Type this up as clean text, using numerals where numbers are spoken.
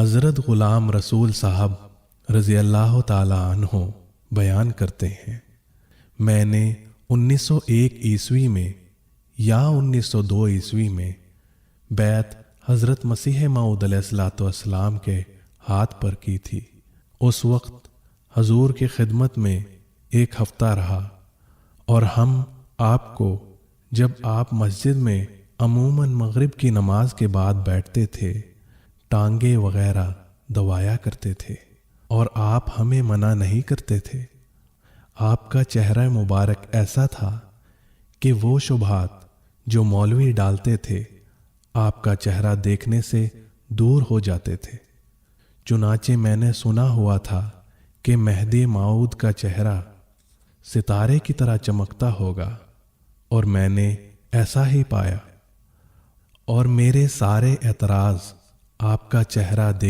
حضرت غلام رسول صاحب رضی اللہ تعالی عنہ بیان کرتے ہیں، میں نے 1901 عیسوی میں یا 1902 عیسوی میں بیعت حضرت مسیح موعود علیہ الصلوۃ والسلام کے ہاتھ پر کی تھی۔ اس وقت حضور کی خدمت میں ایک ہفتہ رہا اور ہم آپ کو جب آپ مسجد میں عموماً مغرب کی نماز کے بعد بیٹھتے تھے ٹانگیں وغیرہ دبایا کرتے تھے اور آپ ہمیں منع نہیں کرتے تھے۔ آپ کا چہرہ مبارک ایسا تھا کہ وہ شبہات جو مولوی ڈالتے تھے آپ کا چہرہ دیکھنے سے دور ہو جاتے تھے۔ چنانچہ میں نے سنا ہوا تھا کہ مہدی موعود کا چہرہ ستارے کی طرح چمکتا ہوگا، اور میں نے ایسا ہی پایا، اور میرے سارے اعتراض آپ کا چہرہ